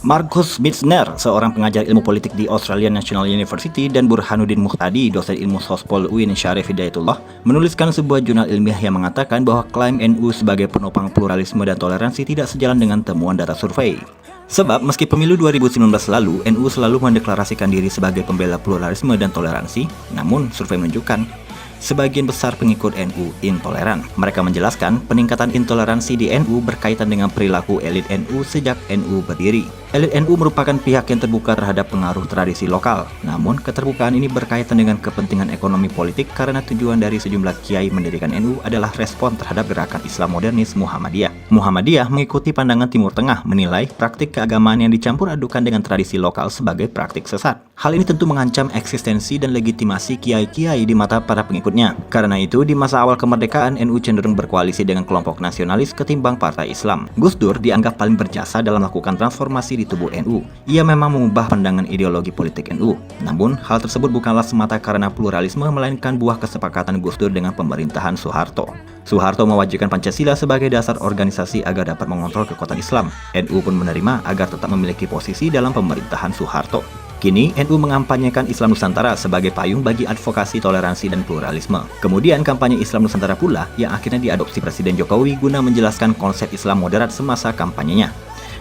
Marcus Michener, seorang pengajar ilmu politik di Australian National University, dan Burhanuddin Muhtadi, dosen ilmu sospol UIN Syarif Hidayatullah, menuliskan sebuah jurnal ilmiah yang mengatakan bahwa klaim NU sebagai penopang pluralisme dan toleransi tidak sejalan dengan temuan data survei. Sebab meski pemilu 2019 lalu, NU selalu mendeklarasikan diri sebagai pembela pluralisme dan toleransi, namun survei menunjukkan sebagian besar pengikut NU intoleran. Mereka menjelaskan peningkatan intoleransi di NU berkaitan dengan perilaku elit NU sejak NU berdiri. Elit NU merupakan pihak yang terbuka terhadap pengaruh tradisi lokal. Namun, keterbukaan ini berkaitan dengan kepentingan ekonomi politik karena tujuan dari sejumlah kiai mendirikan NU adalah respon terhadap gerakan Islam modernis Muhammadiyah. Muhammadiyah mengikuti pandangan Timur Tengah, menilai praktik keagamaan yang dicampur adukan dengan tradisi lokal sebagai praktik sesat. Hal ini tentu mengancam eksistensi dan legitimasi kiai-kiai di mata para pengikutnya. Karena itu, di masa awal kemerdekaan, NU cenderung berkoalisi dengan kelompok nasionalis ketimbang partai Islam. Gus Dur dianggap paling berjasa dalam melakukan transformasi di tubuh NU. Ia memang mengubah pandangan ideologi politik NU. Namun, hal tersebut bukanlah semata karena pluralisme, melainkan buah kesepakatan Gus Dur dengan pemerintahan Soeharto. Soeharto mewajibkan Pancasila sebagai dasar organisasi agar dapat mengontrol kekuatan Islam. NU pun menerima agar tetap memiliki posisi dalam pemerintahan Soeharto. Kini, NU mengampanyekan Islam Nusantara sebagai payung bagi advokasi toleransi dan pluralisme. Kemudian, kampanye Islam Nusantara pula yang akhirnya diadopsi Presiden Jokowi guna menjelaskan konsep Islam moderat semasa kampanyenya.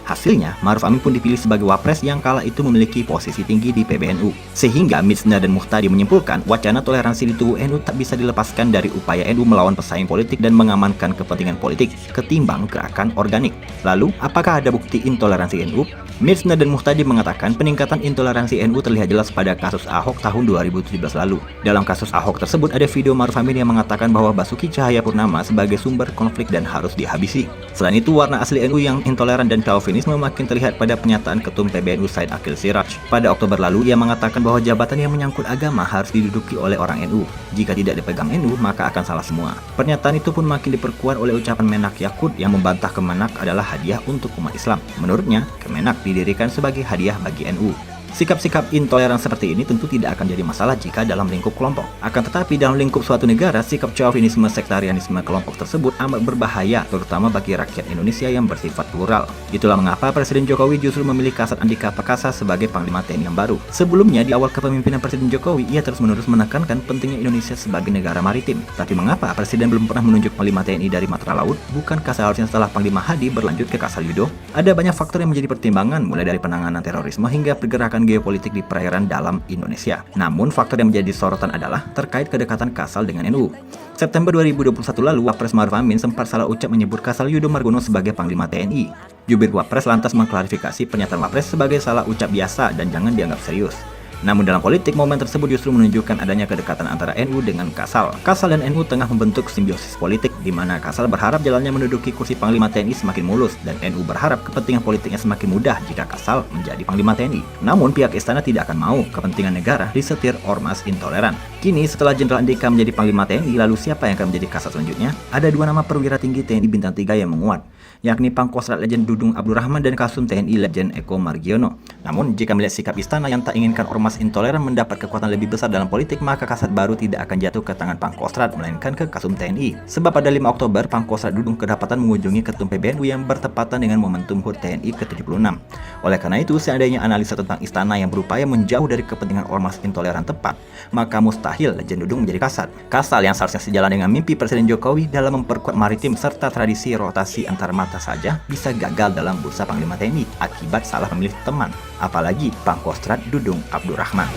Hasilnya, Ma'ruf Amin pun dipilih sebagai wapres yang kala itu memiliki posisi tinggi di PBNU. Sehingga Michener dan Muhtadi menyimpulkan wacana toleransi di tubuh NU tak bisa dilepaskan dari upaya NU melawan pesaing politik dan mengamankan kepentingan politik ketimbang gerakan organik. Lalu, apakah ada bukti intoleransi NU? Michener dan Muhtadi mengatakan peningkatan intoleransi NU terlihat jelas pada kasus Ahok tahun 2017 lalu. Dalam kasus Ahok tersebut ada video Ma'ruf Amin yang mengatakan bahwa Basuki Cahayapurnama sebagai sumber konflik dan harus dihabisi. Selain itu, warna asli NU yang intoleran dan chauvinisme makin terlihat pada pernyataan Ketum PBNU Said Akil Siraj. Pada Oktober lalu, ia mengatakan bahwa jabatan yang menyangkut agama harus diduduki oleh orang NU. Jika tidak dipegang NU, maka akan salah semua. Pernyataan itu pun makin diperkuat oleh ucapan Menak Yakut yang membantah Kemenak adalah hadiah untuk umat Islam. Menurutnya, Kemenak didirikan sebagai hadiah bagi NU. Sikap-sikap intoleran seperti ini tentu tidak akan jadi masalah jika dalam lingkup kelompok. Akan tetapi dalam lingkup suatu negara, sikap chauvinisme sektarianisme kelompok tersebut amat berbahaya, terutama bagi rakyat Indonesia yang bersifat plural. Itulah mengapa Presiden Jokowi justru memilih Kasat Andika Perkasa sebagai Panglima TNI yang baru. Sebelumnya, di awal kepemimpinan Presiden Jokowi, ia terus-menerus menekankan pentingnya Indonesia sebagai negara maritim. Tapi mengapa Presiden belum pernah menunjuk Panglima TNI dari Matra Laut? Bukankah seharusnya setelah Panglima Hadi berlanjut ke Kasal Yudo? Ada banyak faktor yang menjadi pertimbangan, mulai dari penanganan terorisme hingga pergerakan geopolitik di perairan dalam Indonesia. Namun, faktor yang menjadi sorotan adalah terkait kedekatan Kasal dengan NU. September 2021 lalu, Wapres Ma'ruf Amin sempat salah ucap menyebut Kasal Yudo Margono sebagai Panglima TNI. Jubir Wapres lantas mengklarifikasi pernyataan Wapres sebagai salah ucap biasa dan jangan dianggap serius. Namun dalam politik, momen tersebut justru menunjukkan adanya kedekatan antara NU dengan Kasal. Kasal dan NU tengah membentuk simbiosis politik, di mana Kasal berharap jalannya menduduki kursi Panglima TNI semakin mulus, dan NU berharap kepentingan politiknya semakin mudah jika Kasal menjadi Panglima TNI. Namun pihak istana tidak akan mau kepentingan negara disetir ormas intoleran. Kini setelah Jenderal Andika menjadi Panglima TNI, lalu siapa yang akan menjadi Kasat selanjutnya? Ada dua nama perwira tinggi TNI Bintang 3 yang menguat, yakni Pangkostrat Legend Dudung Abdurrahman dan Kasum TNI Legend Eko Margiono. Namun jika melihat sikap istana yang tak inginkan ormas intoleran mendapat kekuatan lebih besar dalam politik, maka Kasat baru tidak akan jatuh ke tangan Pangkostrat, melainkan ke Kasum TNI. Sebab pada 5 Oktober, Pangkostrat Dudung kedapatan mengunjungi Ketum PBNU yang bertepatan dengan momentum HUT TNI ke-76. Oleh karena itu, seandainya analisa tentang istana yang berupaya menjauh dari kepentingan ormas intoleran tepat, maka mustahil Legend Dudung menjadi Kasat. Kasal yang seharusnya sejalan dengan mimpi Presiden Jokowi dalam memperkuat maritim serta tradisi rotasi antar mata saja bisa gagal dalam bursa Panglima TNI akibat salah memilih teman, apalagi Pangkostrat Dudung Abdurrahman.